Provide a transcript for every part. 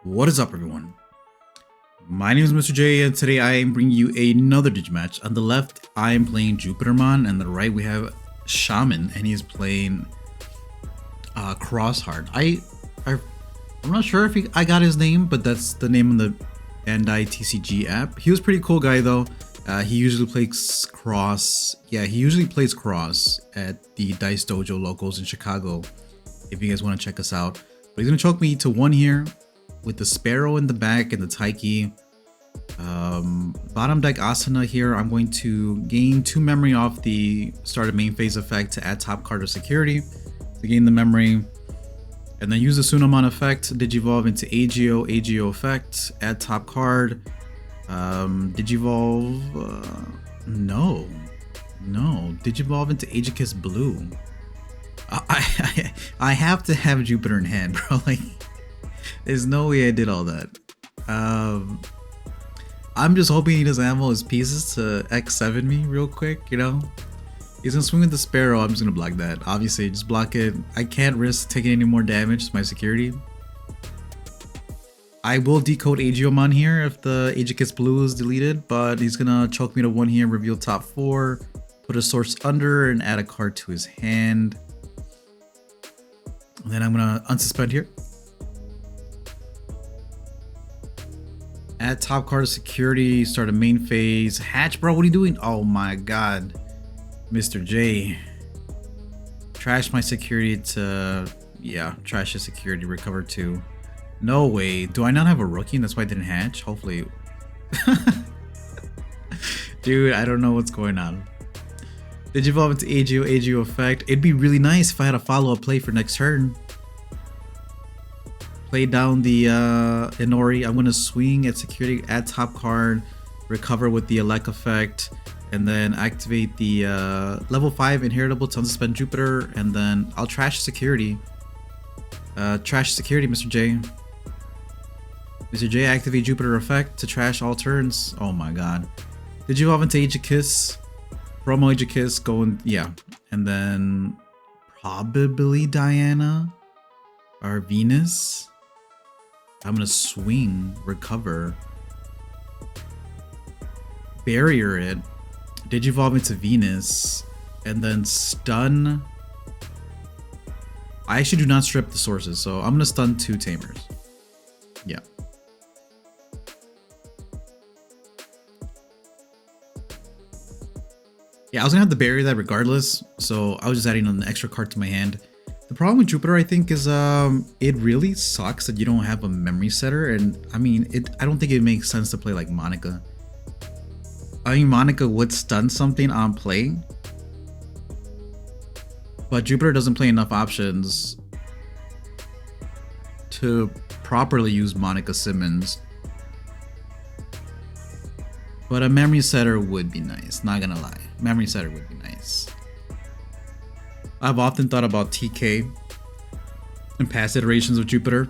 What is up, everyone? My name is Mr. J, and today I am bringing you another Digimatch. On the left, I am playing Jupitermon, and on the right, we have Shaman, and he's playing Crosshard. I'm not sure if I got his name, but that's the name on the Bandai TCG app. He was a pretty cool guy, though. He usually plays Cross. Yeah, he usually plays Cross at the Dice Dojo locals in Chicago, if you guys want to check us out. But he's going to choke me to one here, with the Sparrow in the back and the Taiki. Bottom deck Asana here, I'm going to gain 2 memory off the start of main phase effect to add top card of security to gain the memory. And then use the Sunamon effect, Digivolve into AGO effect, add top card. Digivolve, no, Digivolve into Aegis Blue. I have to have Jupiter in hand, bro. Like, there's no way I did all that. I'm just hoping he doesn't have all his pieces to X7 me real quick, you know? He's gonna swing with the Sparrow, I'm just gonna block that. Obviously, just block it. I can't risk taking any more damage to my security. I will decode Agiomon here if the Aegis Blue is deleted, but he's gonna choke me to 1 here, reveal top 4, put a source under, and add a card to his hand. And then I'm gonna unsuspend here. Add top card of security, start a main phase. Hatch, bro, what are you doing? Oh my god. Mr. J. Trash my security to... yeah, trash his security, recover 2. No way. Do I not have a rookie and that's why I didn't hatch? Hopefully. Dude, I don't know what's going on. Digivolve into AGO effect. It'd be really nice if I had a follow-up play for next turn. Play down the Inori. I'm gonna swing at security, add top card, recover with the Elec effect, and then activate the level 5 inheritable to unsuspend Jupiter, and then I'll trash security. Trash security, Mr. J. Mr. J, activate Jupiter effect to trash all turns. Oh my god. Digivolve into Aegis, promo Aegis, going, yeah, and then probably Diana or Venus. I'm gonna swing, recover, barrier it, Digivolve into Venus, and then stun. I actually do not strip the sources, so I'm gonna stun 2 Tamers. Yeah. Yeah, I was gonna have to bury that regardless, so I was just adding an extra card to my hand. The problem with Jupiter, I think, is it really sucks that you don't have a memory setter, and I mean, I don't think it makes sense to play like Monica. I mean, Monica would stun something on play, but Jupiter doesn't play enough options to properly use Monica Simmons. But a memory setter would be nice, not gonna lie. Memory setter would be nice. I've often thought about TK in past iterations of Jupiter,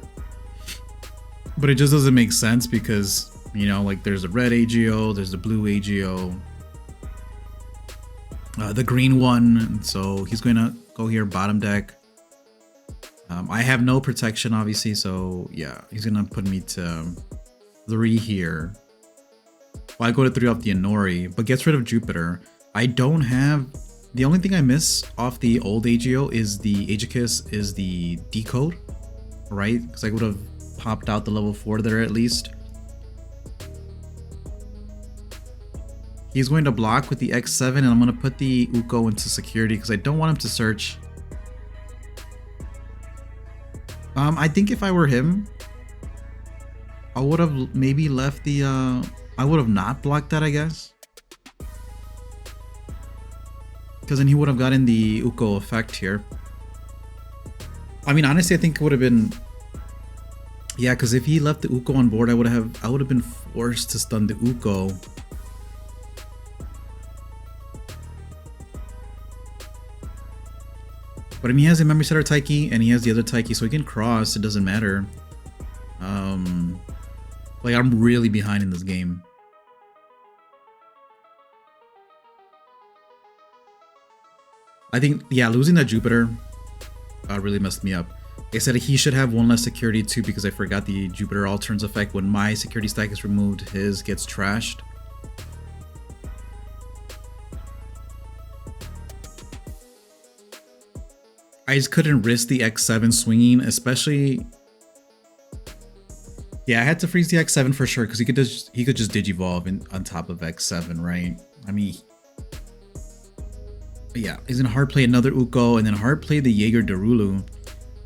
but it just doesn't make sense because, you know, like there's the red AGO, there's the blue AGO, the green one, so he's going to go here bottom deck. I have no protection, obviously, so yeah, he's going to put me to 3 here. Well, I go to 3 off the Inori, but gets rid of Jupiter. I don't have... The only thing I miss off the old AGO is the Aegis is the decode, right? Because I would have popped out the level 4 there at least. He's going to block with the X7, and I'm going to put the Uko into security because I don't want him to search. I think if I were him, I would have maybe left the... I would have not blocked that, I guess. Because then he would have gotten the Uko effect here. I mean, honestly, I think it would have been... Yeah, because if he left the Uko on board, I would have been forced to stun the Uko. But I mean, he has a memory setter Taiki, and he has the other Taiki, so he can cross. It doesn't matter. Like, I'm really behind in this game. I think, yeah, losing that Jupiter really messed me up. I said he should have one less security too because I forgot the Jupiter all turns effect. When my security stack is removed, his gets trashed. I just couldn't risk the X7 swinging, especially. Yeah, I had to freeze the X7 for sure because he could just Digivolve on top of X7, right? I mean, yeah, he's gonna hard play another Uko and then hard play the Jaeger Darulu,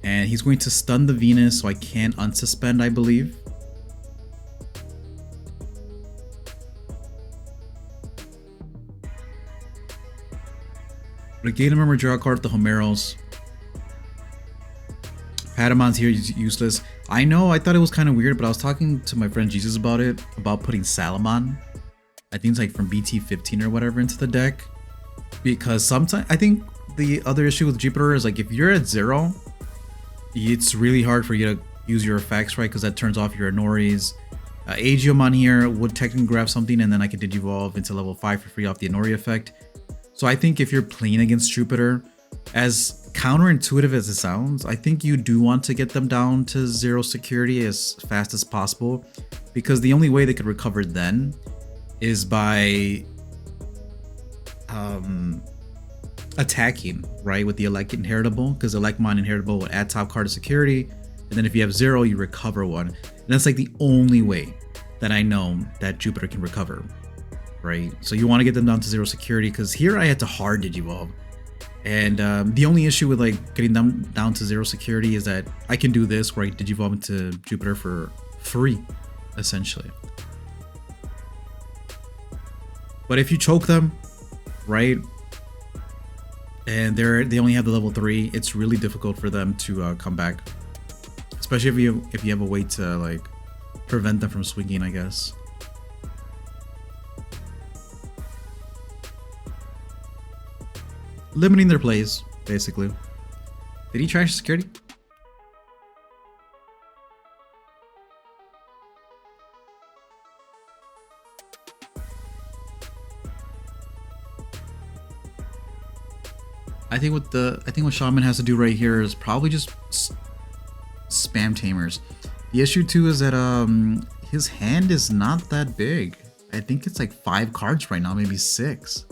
and he's going to stun the Venus, so I can't unsuspend, I believe. But gain a memory, draw a card with the Homeros. Patamon's here, is useless. I know, I thought it was kind of weird, but I was talking to my friend Jesus about it, about putting Salamon, I think it's like from BT15 or whatever, into the deck. Because sometimes, I think the other issue with Jupiter is like if you're at 0, it's really hard for you to use your effects, right? Because that turns off your Inoris. Agiomon here would technically grab something and then I could Digivolve into level 5 for free off the Inori effect. So I think if you're playing against Jupiter, as counterintuitive as it sounds, I think you do want to get them down to 0 security as fast as possible, because the only way they could recover then is by attacking, right, with the Elect Inheritable, because Electmon Inheritable would add top card to security, and then if you have 0, you recover 1. And that's like the only way that I know that Jupiter can recover, right? So you want to get them down to 0 security, because here I had to hard Digivolve. And the only issue with like getting them down to 0 security is that I can do this where I Digivolve into Jupiter for free, essentially. But if you choke them, right, and they only have the level 3, it's really difficult for them to come back, especially if you have a way to like prevent them from swinging, I guess. Limiting their plays, basically. Did he trash security? I think what Shaman has to do right here is probably just spam Tamers. The issue too is that his hand is not that big. I think it's like 5 cards right now, maybe 6.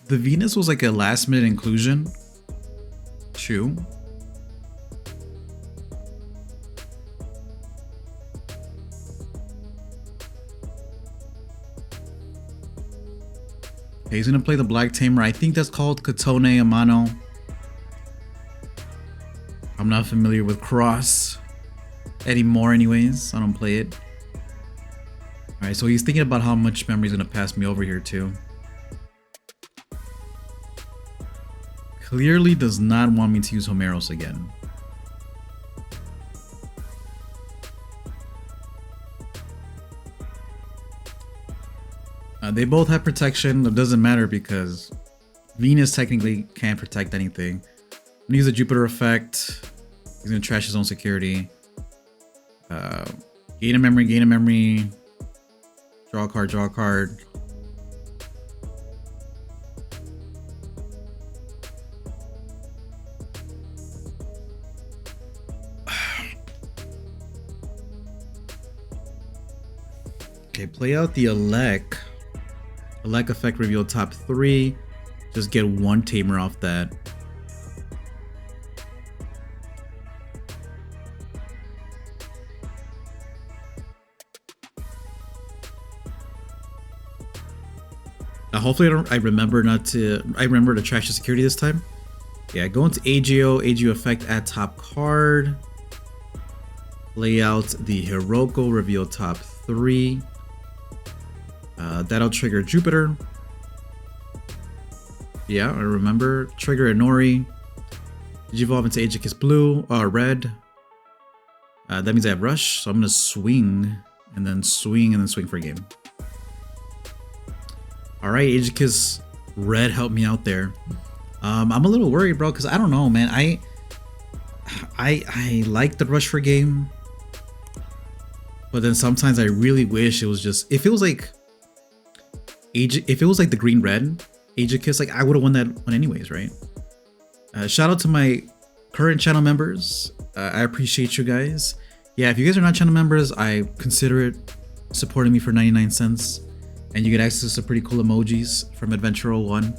The Venus was like a last minute inclusion. True. Okay, he's gonna play the Black Tamer. I think that's called Katone Amano. I'm not familiar with Cross anymore anyways. I don't play it. Alright, so he's thinking about how much memory he's gonna pass me over here too. Clearly does not want me to use Homeros again. They both have protection. It doesn't matter because Venus technically can't protect anything. I'm gonna use a Jupiter effect. He's gonna trash his own security. Gain a memory. Draw a card. Okay, play out the Elect effect, reveal top 3. Just get 1 Tamer off that. Hopefully I remember to trash the security this time. Yeah, go into AGO effect, add top card. Lay out the Hiroko, reveal top 3. That'll trigger Jupiter. Yeah, I remember. Trigger Inori. Digivolve into Aegis Blue, Red. That means I have Rush, so I'm gonna swing, and then swing for game. Alright, Aegis Red helped me out there. I'm a little worried, bro, because I don't know, man. I like the rush for game, but then sometimes I really wish it was just, if it was like the green red Aegis, like I would have won that one anyways, right? Shout out to my current channel members. I appreciate you guys. Yeah, if you guys are not channel members, I consider it supporting me for 99 cents, and you get access to pretty cool emojis from Adventure 01.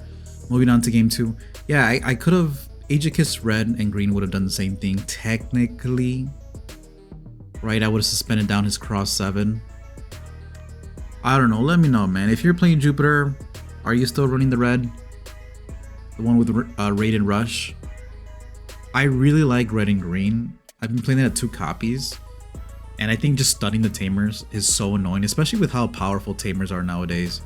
Moving on to game 2. Yeah, I could have, Aegis red and green would have done the same thing technically, right? I would have suspended down his cross 7. I don't know, let me know, man. If you're playing Jupiter, are you still running the red? The one with Raid and Rush? I really like red and green. I've been playing that at 2 copies. And I think just stunning the tamers is so annoying, especially with how powerful tamers are nowadays.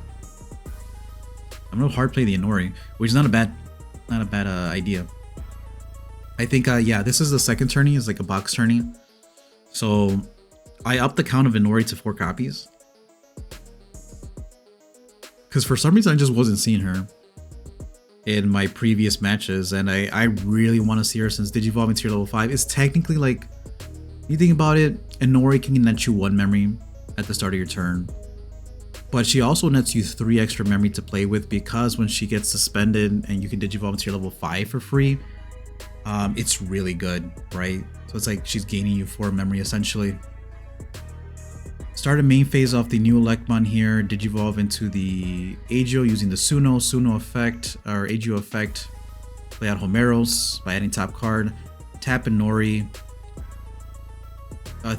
I'm gonna hard play the Inori, which is not a bad idea. I think yeah, this is the second tourney, it's like a box tourney. So I upped the count of Inori to 4 copies. Because for some reason I just wasn't seeing her in my previous matches, and I really want to see her since Digivolve into level 5. It's technically like, you think about it, Inori can net you 1 memory at the start of your turn, but she also nets you 3 extra memory to play with, because when she gets suspended and you can Digivolve into your level 5 for free, it's really good, right? So it's like she's gaining you 4 memory essentially. Start a main phase off the new Electmon here, Digivolve into the Agio using the Suno effect, or Agio effect. Play out Homeros by adding top card. Tap Inori.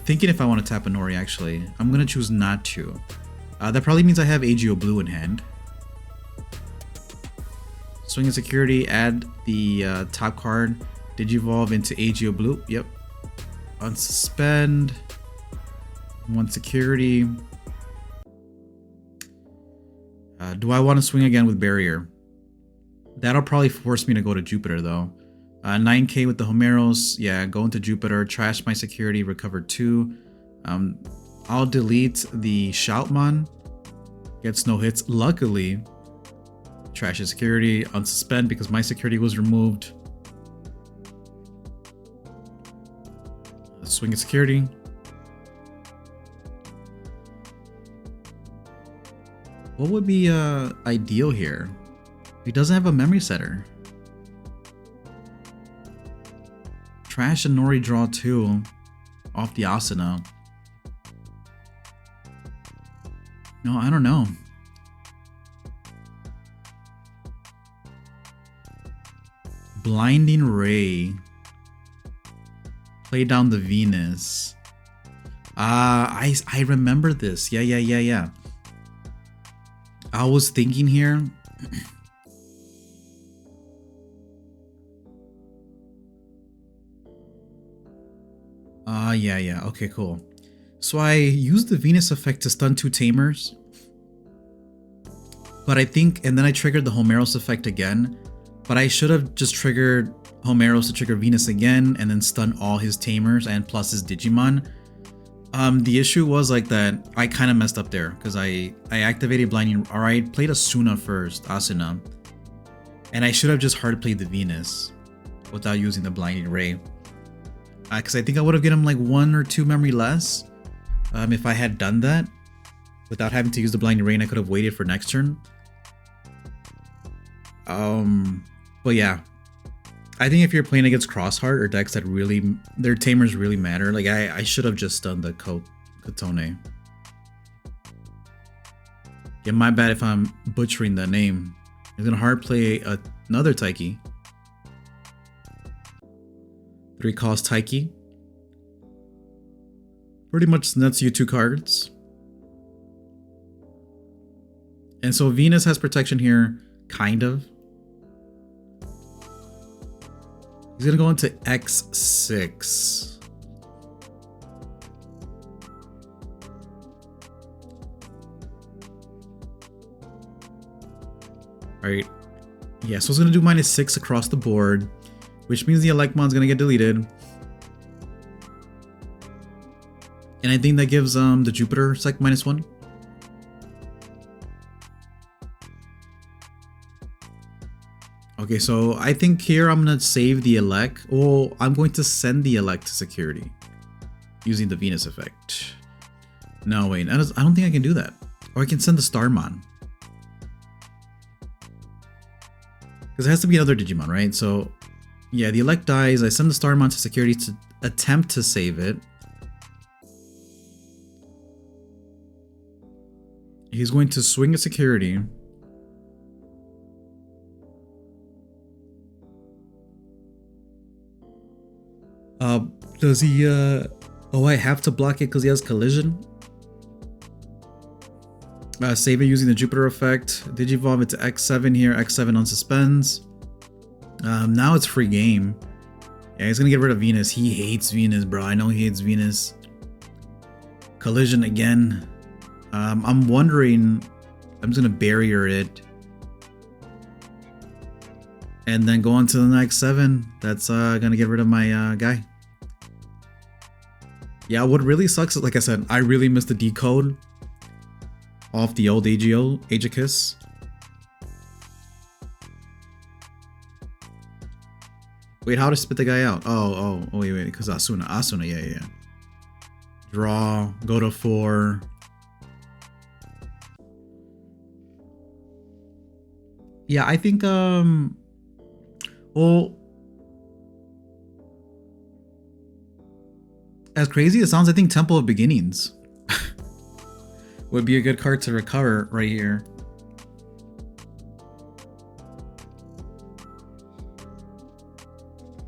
Thinking if I want to tap Inori, actually. I'm going to choose not to. That probably means I have Agio Blue in hand. Swing and security, add the top card. Digivolve into Agio Blue. Yep. Unsuspend. 1 security. Do I want to swing again with Barrier? That'll probably force me to go to Jupiter though. 9k with the Homeros. Yeah, go into Jupiter, trash my security, recover 2. I'll delete the Shoutmon. Gets no hits. Luckily, trash his security, unsuspend because my security was removed. Swing and security. What would be ideal here? He doesn't have a memory setter. Trash and Nori draw 2 off the Asuna. No, I don't know. Blinding Ray. Play down the Venus. I remember this. Yeah. I was thinking here. Yeah. Okay, cool. So I used the Venus effect to stun 2 tamers. But I think, and then I triggered the Homeros effect again. But I should have just triggered Homeros to trigger Venus again and then stun all his tamers and plus his Digimon. The issue was like that I kind of messed up there because I activated Blinding, or I played Asuna first, Asuna. And I should have just hard played the Venus without using the Blinding Ray. Because I think I would have given him like 1 or 2 memory less if I had done that without having to use the Blinding Ray, and I could have waited for next turn. But yeah, I think if you're playing against Crossheart or decks that really, their tamers really matter, like I should have just done the Kotone. Yeah, my bad if I'm butchering the name. He's gonna hard play another Taiki. 3 cost Taiki. Pretty much nets you 2 cards. And so Venus has protection here, kind of. He's gonna go into X6. Alright. Yeah, so it's gonna do -6 across the board, which means the Electmon's gonna get deleted. And I think that gives the Jupiter sec -1. Okay, so I think here I'm gonna save the elect. Well, I'm going to send the elect to security using the Venus effect. No, wait, I don't think I can do that. Or I can send the Starmon. Because it has to be another Digimon, right? So, yeah, the elect dies. I send the Starmon to security to attempt to save it. He's going to swing at security. Does he, oh, I have to block it because he has collision? Save it using the Jupiter effect. Digivolve it to X7 here. X7 on suspends. Now it's free game. Yeah, he's gonna get rid of Venus. He hates Venus, bro. I know he hates Venus. Collision again. I'm wondering, I'm just gonna barrier it. And then go on to the next 7. That's gonna get rid of my guy. Yeah, what really sucks is, like I said, I really missed the decode off the old Aegis. Wait, how to spit the guy out? Oh, wait, because Asuna, yeah. Draw, go to 4. Yeah, I think, well, as crazy as it sounds, I think Temple of Beginnings would be a good card to recover right here.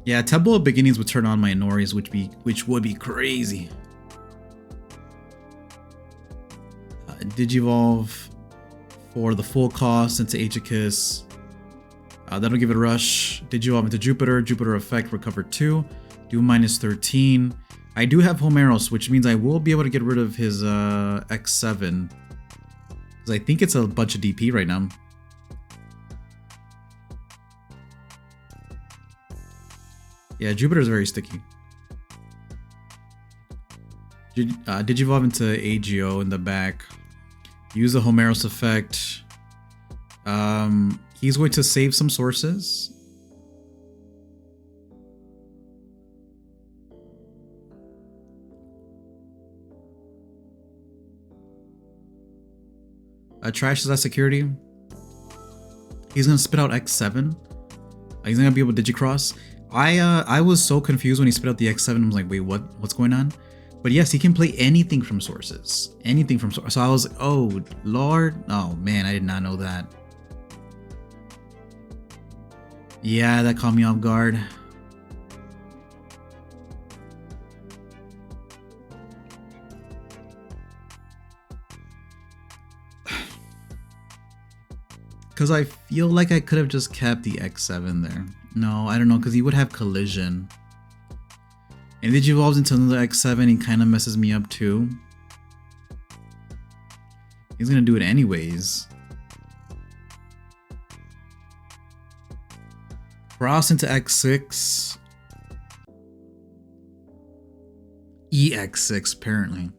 Yeah, Temple of Beginnings would turn on my Inoris, which would be crazy. Digivolve for the full cost into Aegis. That'll give it a rush. Digivolve into Jupiter effect, recover 2. Do -13. I do have Homeros, which means I will be able to get rid of his X7. Because I think it's a bunch of DP right now. Yeah, Jupiter's very sticky. Digivolve into AGO in the back. Use the Homeros effect. He's going to save some sources. Trashes that security. He's gonna spit out X7. He's not gonna be able to Digicross. I was so confused when he spit out the X7. I was like, wait, what's going on? But yes, he can play anything from sources. Anything from sources. So I was like, oh, Lord. Oh, man, I did not know that. Yeah, that caught me off guard. Because I feel like I could have just kept the X7 there. No, I don't know, because he would have collision. And if he evolves into another X7, he kind of messes me up too. He's going to do it anyways. Cross into X6. EX6 apparently.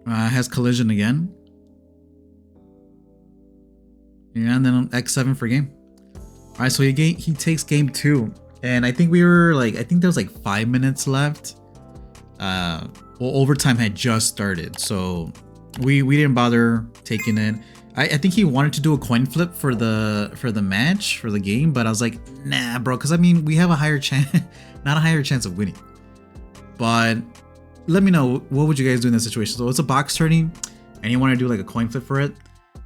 Has collision again. Yeah, and then on X7 for game. Alright, so he takes game 2. And I think we were like, I think there was like 5 minutes left. Well, overtime had just started, so we didn't bother taking it. I think he wanted to do a coin flip for the match, for the game, but I was like, nah, bro, because I mean, we have a higher chance, not a higher chance of winning. But let me know, what would you guys do in this situation? So it's a box turning, and you want to do like a coin flip for it.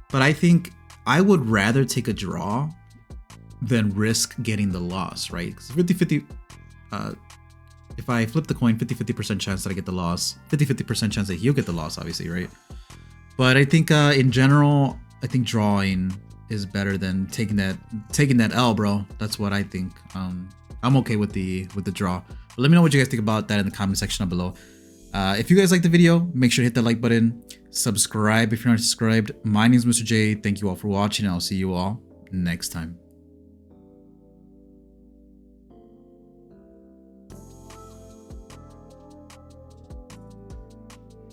But I think I would rather take a draw than risk getting the loss, right? Because 50-50, if I flip the coin, 50-50% chance that I get the loss, 50-50% chance that he'll get the loss, obviously, right? But I think in general, I think drawing is better than taking that L, bro. That's what I think. I'm okay with the draw. But let me know what you guys think about that in the comment section down below. If you guys liked the video, make sure to hit that like button, subscribe if you're not subscribed. My name is Mr. J. Thank you all for watching. I'll see you all next time.